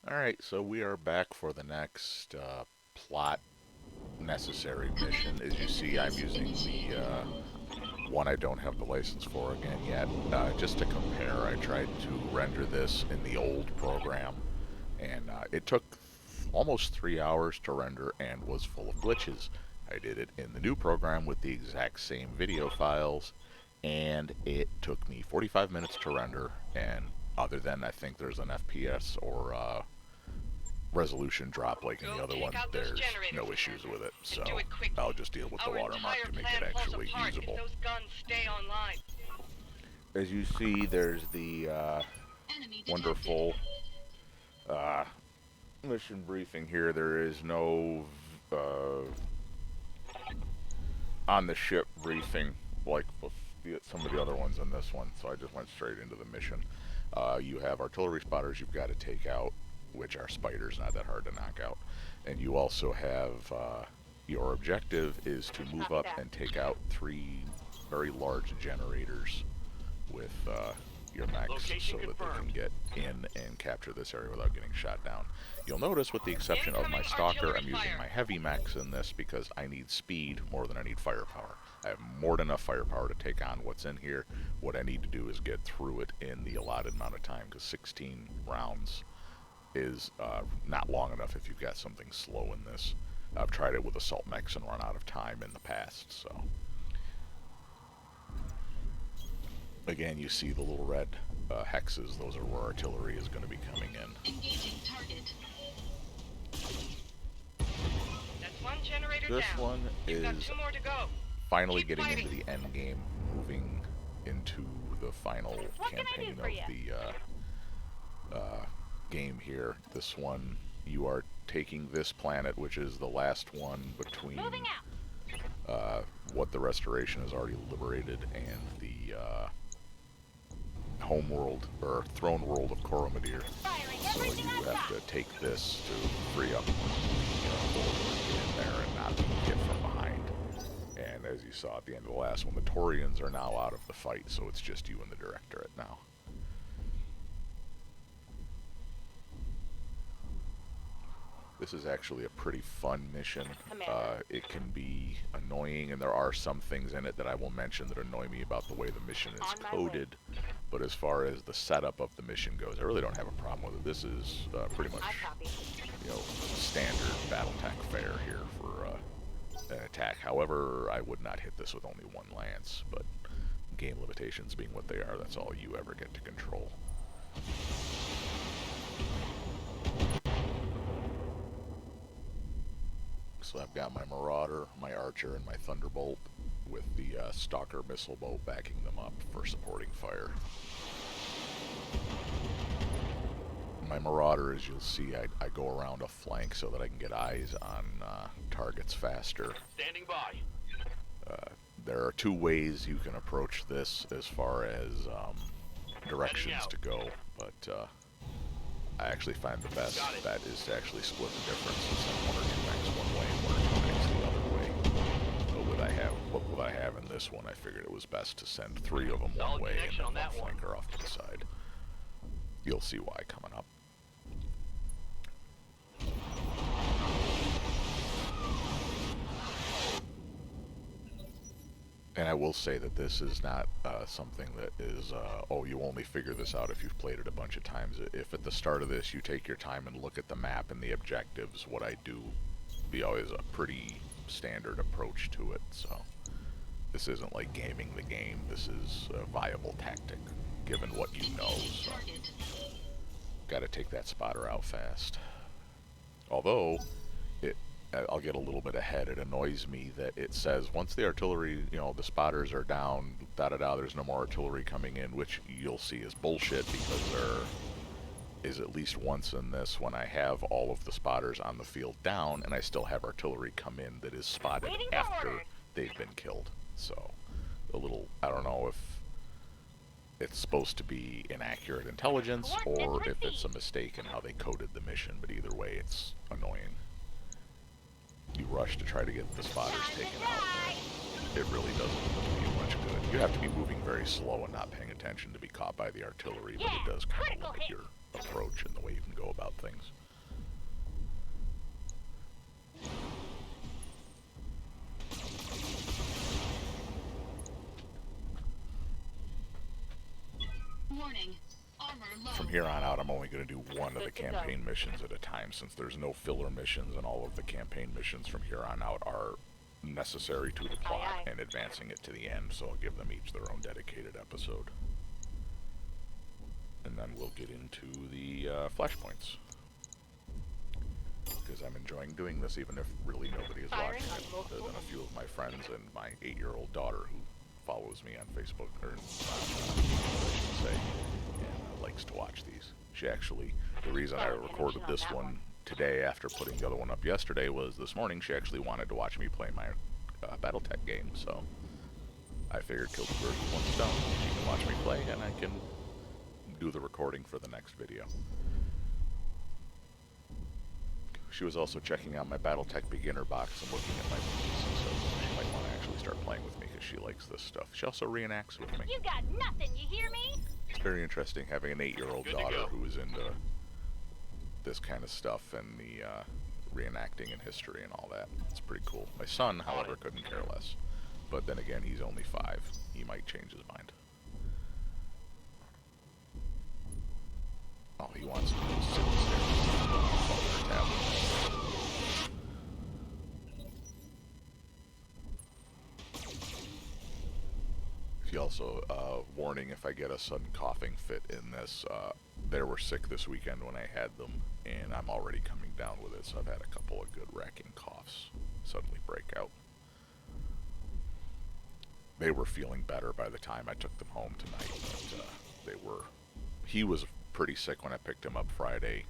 Alright, so we are back for the next plot necessary mission. As you see, I'm using the one I don't have the license for again yet. Just to compare, I tried to render this in the old program, and it took almost 3 hours to render and was full of glitches. I did it in the new program with the exact same video files, and it took me 45 minutes to render, and other than I think there's an FPS or resolution drop like in the other one, there's no issues with it. So I'll just deal with the watermark to make it actually usable. As you see, there's the wonderful mission briefing here. There is no on the ship briefing like with some of the other ones in this one, so I just went straight into the mission. You have artillery spotters you've got to take out, which are spiders, not that hard to knock out. And you also have your objective is to move up and take out 3 very large generators with your mechs so that they can get in and capture this area without getting shot down. You'll notice, with the exception of my stalker, I'm using my heavy mechs in this because I need speed more than I need firepower. I have more than enough firepower to take on what's in here. What I need to do is get through it in the allotted amount of time, because 16 rounds is not long enough if you've got something slow in this. I've tried it with assault mechs and run out of time in the past, so. Again, you see the little red hexes. Those are where artillery is going to be coming in. Engaging target. That's one generator this down. one You've got is 2 more to go. finally Keep getting fighting. into the end game, moving into the final campaign of the game here. This one, you are taking this planet, which is the last one between what the Restoration has already liberated and the home world, or throne world of Coromodir. So you have to take this to free up, get in there and not get from behind. And as you saw at the end of the last one, the Taurians are now out of the fight, so it's just you and the Directorate now. This is actually a pretty fun mission. It can be annoying, and there are some things in it that I will mention that annoy me about the way the mission is coded. But as far as the setup of the mission goes, I really don't have a problem with it. This is pretty much, standard BattleTech fare here for an attack. However, I would not hit this with only 1 lance, but game limitations being what they are, that's all you ever get to control. So I've got my Marauder, my Archer, and my Thunderbolt with the Stalker missile boat backing them up for supporting fire. My Marauder, as you'll see, I go around a flank so that I can get eyes on targets faster. Standing by. There are 2 ways you can approach this as far as directions to go, but I actually find the best bet is to actually split the difference and send 1 or 2 mechs one way and 1 or 2 mechs the other way. But what I have in this one, I figured it was best to send 3 of them one way and then 1 flanker off to the side. You'll see why coming up. And I will say that this is not something that is, oh, you only figure this out if you've played it a bunch of times. If at the start of this you take your time and look at the map and the objectives, what I do be always a pretty standard approach to it. So this isn't like gaming the game. This is a viable tactic, given what you know. So got to take that spotter out fast. Although I'll get a little bit ahead. It annoys me that it says once the artillery, the spotters are down, there's no more artillery coming in, which you'll see is bullshit, because there is at least once in this when I have all of the spotters on the field down and I still have artillery come in that is spotted after they've been killed. So a little, I don't know if it's supposed to be inaccurate intelligence or if it's a mistake in how they coded the mission, but either way it's annoying. You rush to try to get the spotters taken out, and it really doesn't do you much good. You have to be moving very slow and not paying attention to be caught by the artillery, but it does kind of limit your approach and the way you can go about things. from here on out, I'm only going to do one of the campaign missions at a time, since there's no filler missions, and all of the campaign missions from here on out are necessary to the plot and advancing it to the end, so I'll give them each their own dedicated episode. And then we'll get into the flashpoints, because I'm enjoying doing this, even if really nobody is watching it, other than a few of my friends and my 8-year-old daughter who follows me on Facebook, or I should say, and likes to watch these. She actually, the reason I recorded this one today after putting the other one up yesterday was this morning she actually wanted to watch me play my BattleTech game, so I figured kill two birds with one stone. She can watch me play and I can do the recording for the next video. She was also checking out my BattleTech beginner box and looking at my movies, so she might want to actually start playing with me because she likes this stuff. She also reenacts with me. You got nothing, you hear me? It's very interesting having an 8-year-old daughter who is into this kind of stuff and the reenacting and history and all that. It's pretty cool. My son, however, couldn't care less. But then again, he's only 5. He might change his mind. All he wants to do is sit and stare at his phone or tablet. He also, warning, if I get a sudden coughing fit in this, they were sick this weekend when I had them, and I'm already coming down with it, so I've had a couple of good racking coughs suddenly break out. They were feeling better by the time I took them home tonight, but he was pretty sick when I picked him up Friday.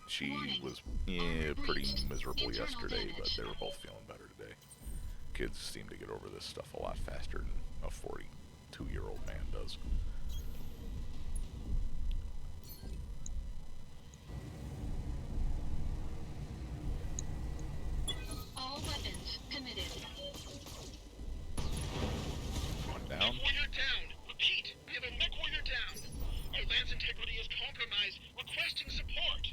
She was pretty miserable yesterday, but they were both feeling better today. Kids seem to get over this stuff a lot faster than a 42-year-old man does. All weapons committed. One down. Mech warrior down. Repeat, we have a mech warrior down. Our land's integrity is compromised. Requesting support.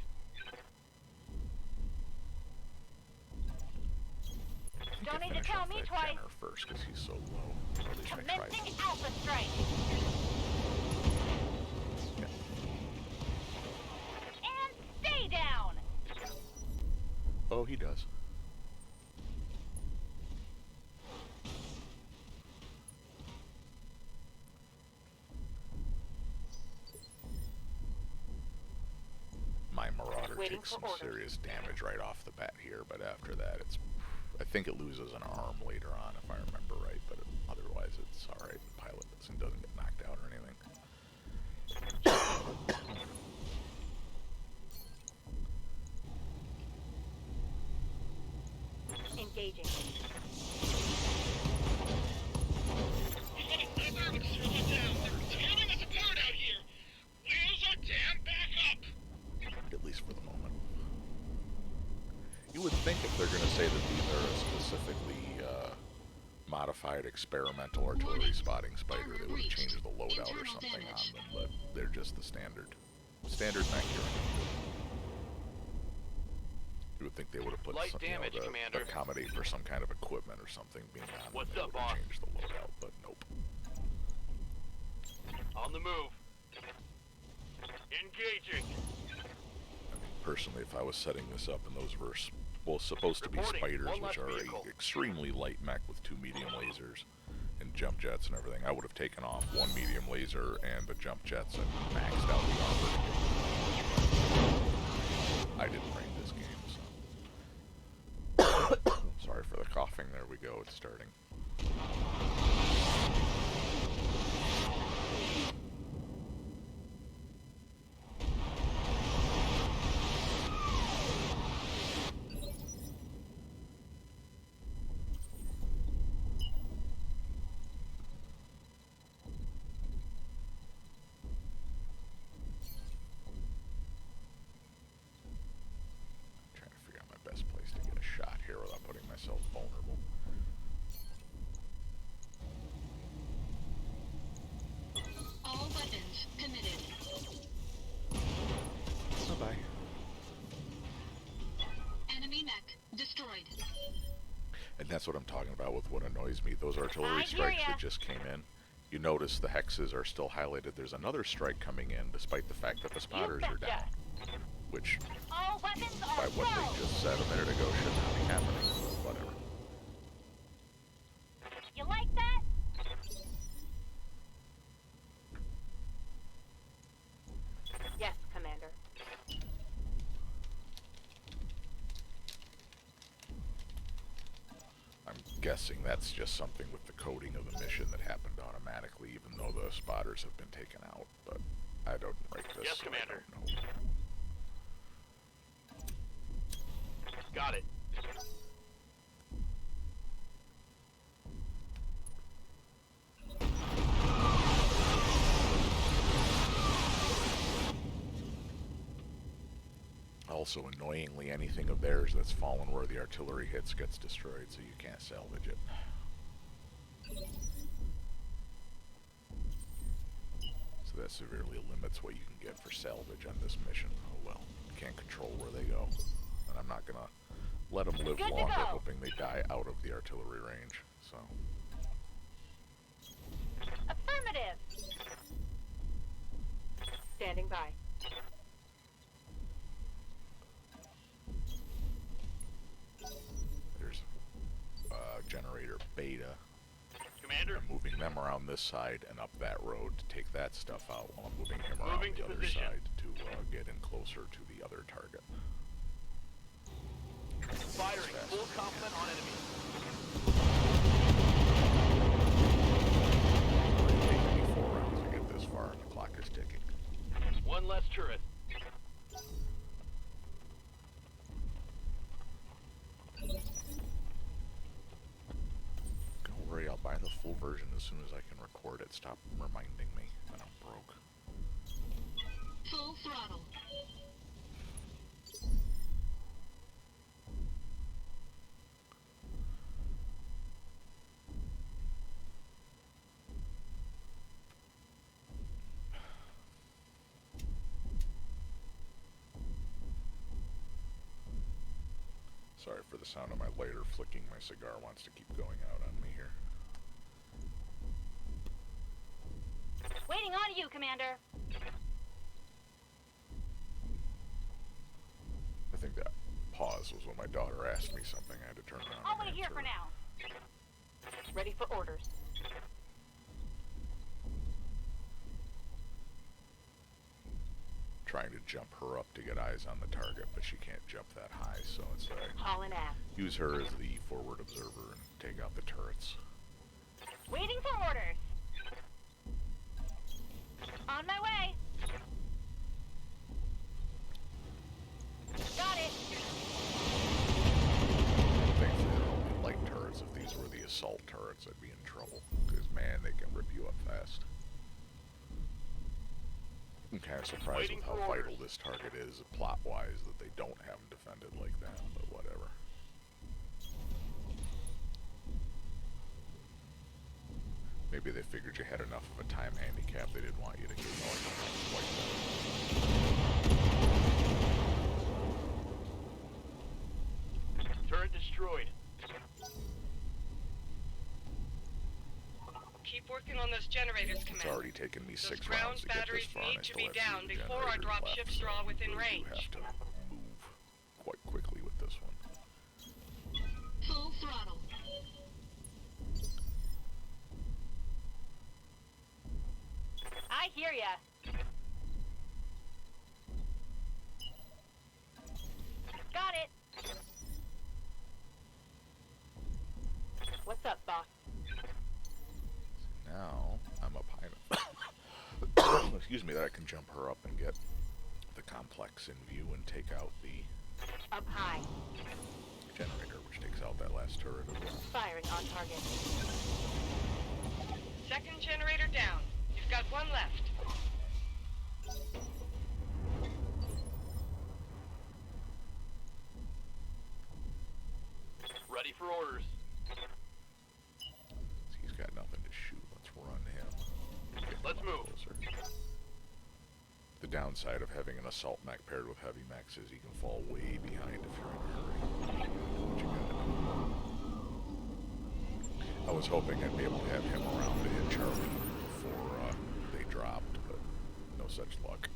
Don't need to tell me twice. Jenner first, because he's so low. Or at least I tried. Commencing Alpha Strike. Yeah. And stay down. Oh, he does. My Marauder takes some serious damage right off the bat here, but after that, I think it loses an arm later on, if I remember right, but otherwise it's alright. The pilot doesn't get knocked out or anything. Engaging. We've got another server down. They're tearing us apart out here. Where's our damn backup? At least for the moment. You would think if they're going to say that these are a specifically modified experimental artillery spotting spider, they would have changed the loadout or something on them, but they're just the standard mech here. You would think they would have put some, to accommodate for some kind of equipment or something being on them. What's they up, would have boss? changed the loadout, but nope. On the move. Engaging. Personally, if I was setting this up and those were supposed to be Reporting. spiders, One which less are vehicle. a extremely light mech with 2 medium lasers and jump jets and everything, I would have taken off 1 medium laser and the jump jets and maxed out the armor. I didn't bring this game, so. Sorry for the coughing. There we go. It's starting. Myself vulnerable. All weapons committed. Bye-bye. Enemy mech destroyed. And that's what I'm talking about with what annoys me. Those artillery strikes that just came in, You notice the hexes are still highlighted. There's another strike coming in, despite the fact that the spotters are down. Which, All weapons are by what they just said a minute ago, should not be happening. Whatever. You like that? Yes, Commander. I'm guessing that's just something with the coding of the mission that happened automatically, even though the spotters have been taken out. But I don't write this. Yes, so Commander. I don't know. Got it. Also, annoyingly, anything of theirs that's fallen where the artillery hits gets destroyed, so you can't salvage it. So that severely limits what you can get for salvage on this mission. Oh well, can't control where they go. And I'm not gonna let them live Good to longer go. hoping they die out of the artillery range, so... Affirmative. Standing by. There's generator beta. Commander, I'm moving them around this side and up that road to take that stuff out while I'm moving him around Moving the to other position. side to get in closer to the other target. firing Fast full as we complement on enemy. It's taken me 4 rounds to get this far and the clock is ticking. One less turret. Don't worry, I'll buy the full version as soon as I can record it. Stop reminding me that I'm broke. Full throttle. Sorry for the sound of my lighter flicking. My cigar wants to keep going out on me here. Waiting on you, Commander. I think that pause was when my daughter asked me something. I had to turn around I'll and wait here answer for her. now. Ready for orders. Trying to jump her up to get eyes on the target, but she can't jump that high, so it's Hauling ass. use her as the forward observer and take out the turrets. Waiting for orders. On my way. Got it. Thankfully, they're only light turrets. If these were the assault turrets, I'd be in trouble, because man, they can rip you up fast. I'm kind of surprised Waiting with how for vital orders. this target is, plot-wise, that they don't have them defended like that, but whatever. Maybe they figured you had enough of a time handicap, they didn't want you to get going like that. Turret destroyed. Keep working on those generators, It's Commander. already taken me Those 6 ground rounds to get this batteries far, and I need to still be have down 2 before our generators drop left, ships so draw we within really do range. have to move quite quickly with this one. Full throttle. I hear ya. Got it. What's up, boss? Now, I'm up high enough. Excuse me, that I can jump her up and get the complex in view and take out the Up high. generator, which takes out that last turret as well. Firing on target. Second generator down. You've got one left. Ready for orders. He's got nothing to shoot. Let's run him. Get Let's him up move. closer. The downside of having an assault mech paired with heavy mechs is you can fall way behind if you're in a hurry. What you gotta do. I was hoping I'd be able to have him around to hit Charlie such luck.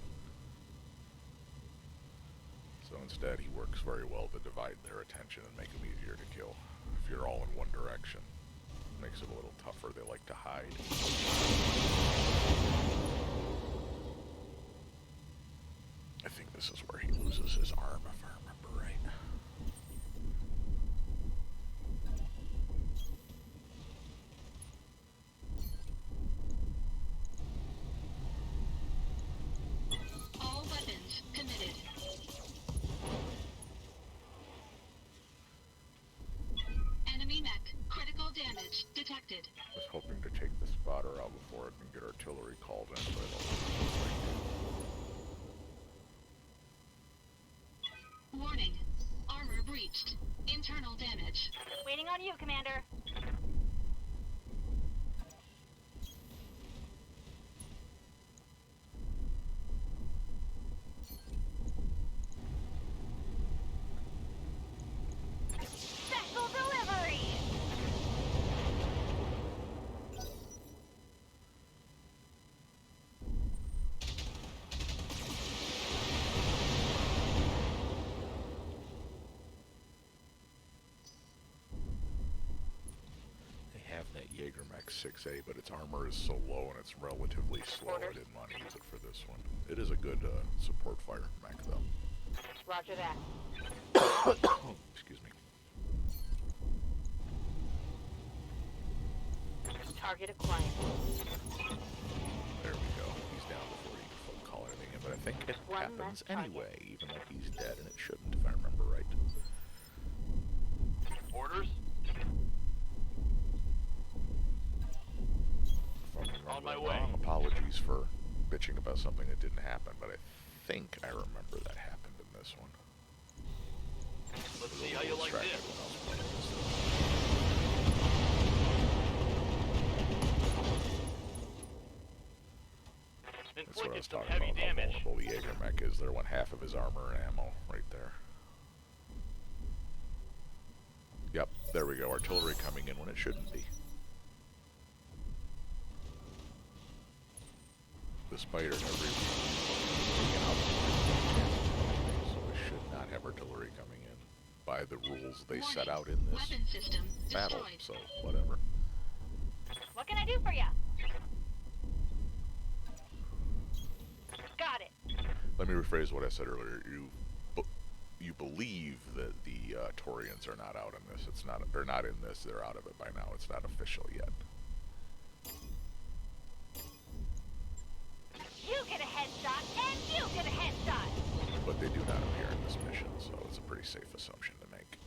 So instead, he works very well to divide their attention and make them easier to kill. If you're all in one direction, it makes it a little tougher. They like to hide. I think this is where he loses his arm, if I remember right. All weapons committed. Enemy mech. Critical damage detected. I was hoping to take the spotter out before it can get artillery called in, but I don't think. Warning. Armor breached. Internal damage. Waiting on you, Commander. Special delivery! They have that Jaegermech 6A, but its armor is so low and it's relatively slow. I didn't want to use it for this one. It is a good support fire mech, though. Roger that. Excuse me. Target acquired. There we go. He's down before he can call anything in, but I think it One happens less target. anyway, even though he's dead, and it shouldn't, if I remember right. Orders? If I'm On my remembering way. wrong, apologies for bitching about something that didn't happen, but I think I remember that happened in this one. Let's see how you like Distracted this. when I was playing this. That's what I Inflicted was some talking heavy about, how damage. vulnerable the Jaegermech is. They're one half of his armor and ammo right there. Yep, there we go. Artillery coming in when it shouldn't be. The spider never even taken out, so we should not have artillery coming in by the rules they set out in this Weapon system battle, destroyed. so whatever. What can I do for ya? Got it. Let me rephrase what I said earlier. You believe that the Taurians are not out in this. It's not, or not in this. They're out of it by now. It's not official yet. You get a headshot, and you get a headshot. But they do not appear in this mission, so it's a pretty safe assumption to make.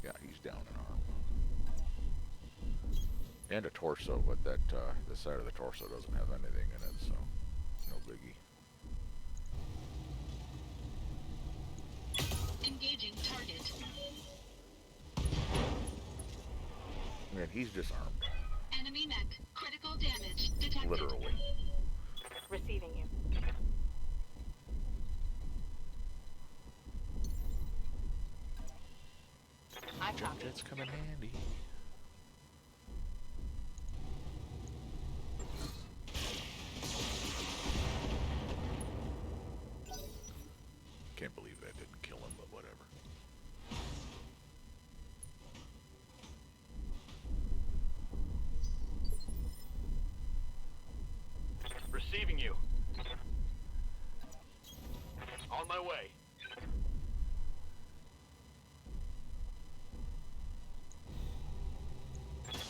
Yeah, he's down an arm. And a torso, but that the side of the torso doesn't have anything in it, so no biggie. Engaging target. Man, he's disarmed, Enemy mech. Critical damage detected. literally. Receiving you. I Jet copy. jets come in handy. Can't believe that didn't kill him, but whatever. Receiving you. On my way.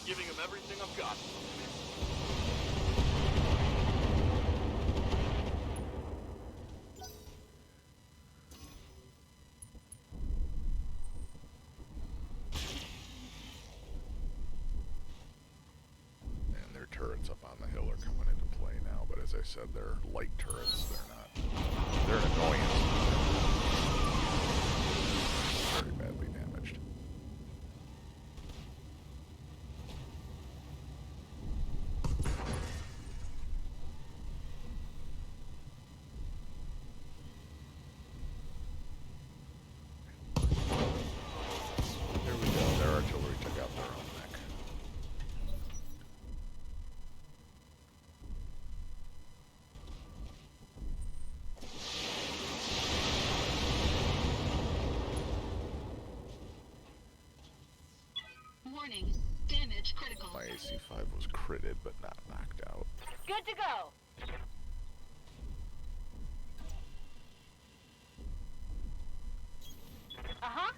Giving him everything I've got. And their turrets up on the hill are coming into play now, but as I said, they're light turrets. They're not. They're an annoyance. Very badly damaged. Warning. Damage critical. My AC5 was critted, but not knocked out. Good to go. Uh-huh.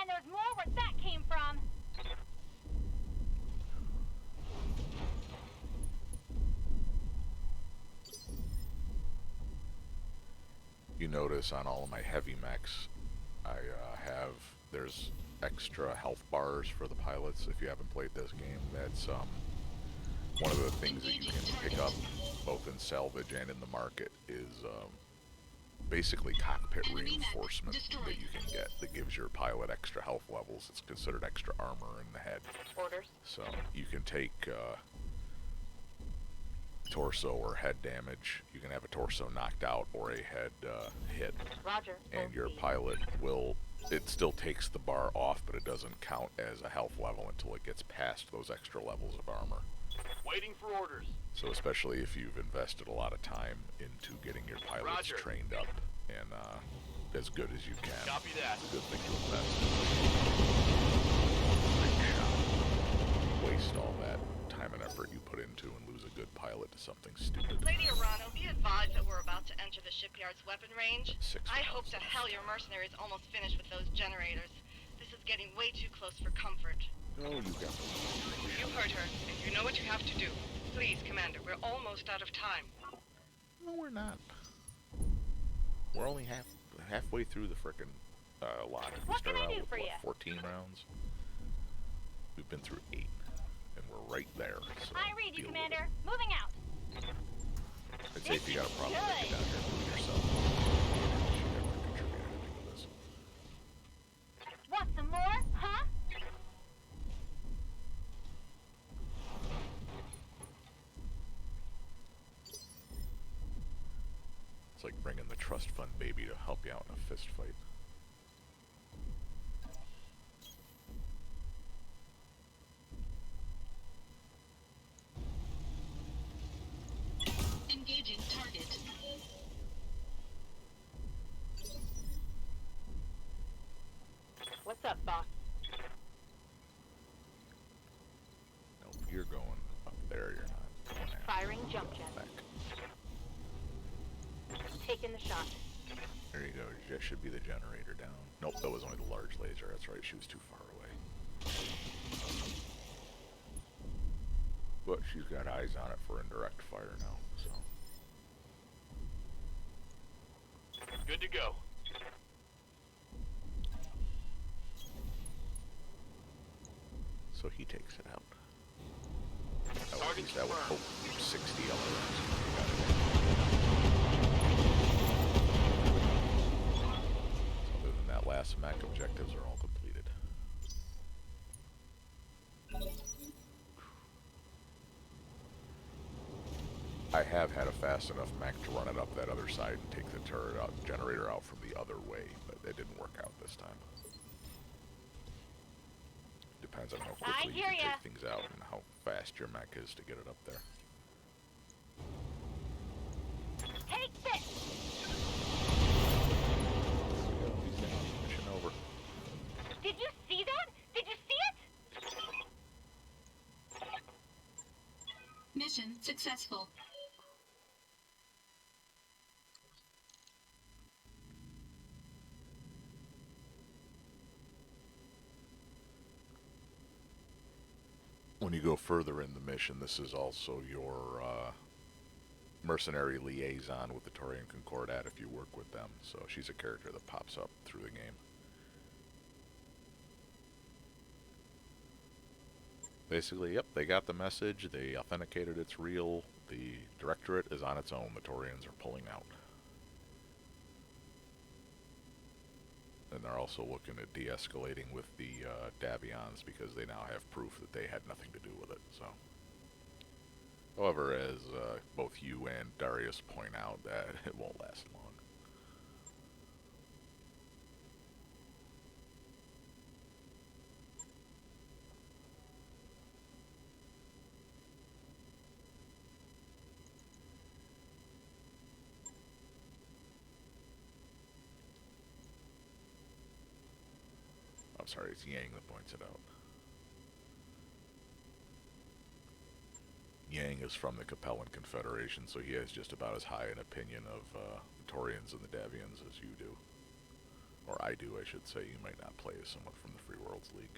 And there's more where that came from. You notice on all of my heavy mechs, there's extra health bars for the pilots. If you haven't played this game, that's one of the things that you can pick up both in salvage and in the market is basically cockpit reinforcement that you can get that gives your pilot extra health levels. It's considered extra armor in the head. Orders. So you can take torso or head damage. You can have a torso knocked out or a head hit. Roger. And your pilot will, it still takes the bar off, but it doesn't count as a health level until it gets past those extra levels of armor. Waiting for orders. So especially if you've invested a lot of time into getting your pilots Roger. trained up and as good as you can. Copy that. It's a good thing to invest in. Waste all that time and effort you put into and lose a good pilot to something stupid. Lady Arano, be advised that we're about to enter the shipyard's weapon range. 6 I rounds hope to left. hell your mercenaries almost finished with those generators. This is getting way too close for comfort. Oh, you got me. You heard her, and you know what you have to do. Please, Commander, we're almost out of time. No, we're not. We're only halfway through the frickin' lot. We What can started I out do with, for what, ya? 14 rounds? We've been through 8, and we're right there. So I read you, deal with Commander. Moving out. it. I'd say if you got a problem, Good. take it down here and move yourself. You never contribute anything to this. Want some more? Huh? It's like bringing the trust fund baby to help you out in a fist fight. Engaging target. What's up, boss? Nope, you're going up there. You're not going after. Firing You're jump going jet. back. Taking the shot. There you go. That should be the generator down. Nope, that was only the large laser. That's right. She was too far away. But she's got eyes on it for indirect fire now. So Good to go. so he takes it out. At Target least that would confirmed. hope 60 LRMs. Other than that last MAC, objectives are all completed. I have had a fast enough mech to run it up that other side and take the turret out, generator out from the other way, but it didn't work out this time. Depends on how quickly you hear can ya. take things out and how fast your mech is to get it up there. Take this! There we go, he's down. Mission over. Did you see that? Did you see it? Mission successful. When you go further in the mission, this is also your mercenary liaison with the Torian Concordat if you work with them. So she's a character that pops up through the game. Basically, yep, they got the message, they authenticated it's real, the directorate is on its own, the Torians are pulling out. And they're also looking at de-escalating with the Davions because they now have proof that they had nothing to do with it, so. However, as both you and Darius point out, that it won't last long. sorry, it's Yang that points it out. Yang is from the Capellan Confederation, so he has just about as high an opinion of the Torians and the Davians as you do. Or I do, I should say. You might not play as someone from the Free Worlds League.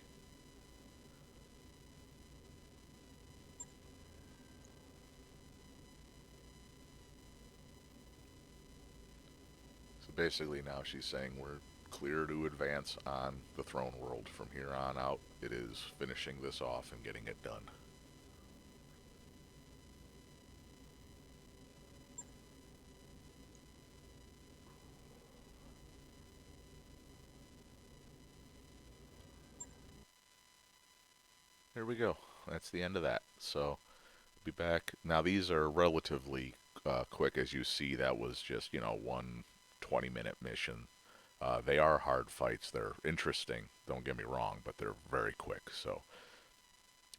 So basically now she's saying we're clear to advance on the Throne World. From here on out, it is finishing this off and getting it done. There we go. That's the end of that. So, be back. Now, these are relatively quick. As you see, that was just, one 20-minute mission. They are hard fights. They're interesting, don't get me wrong, but they're very quick. So,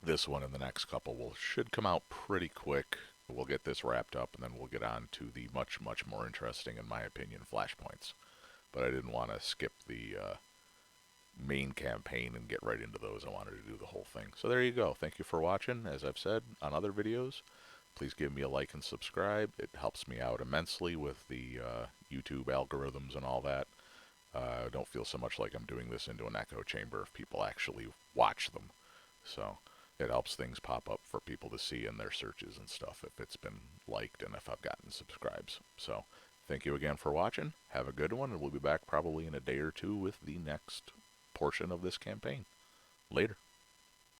this one and the next couple should come out pretty quick. We'll get this wrapped up, and then we'll get on to the much, much more interesting, in my opinion, flashpoints. But I didn't want to skip the main campaign and get right into those. I wanted to do the whole thing. So there you go. Thank you for watching. As I've said on other videos, please give me a like and subscribe. It helps me out immensely with the YouTube algorithms and all that. I don't feel so much like I'm doing this into an echo chamber if people actually watch them. So it helps things pop up for people to see in their searches and stuff if it's been liked and if I've gotten subscribes. So thank you again for watching. Have a good one, and we'll be back probably in a day or two with the next portion of this campaign. Later.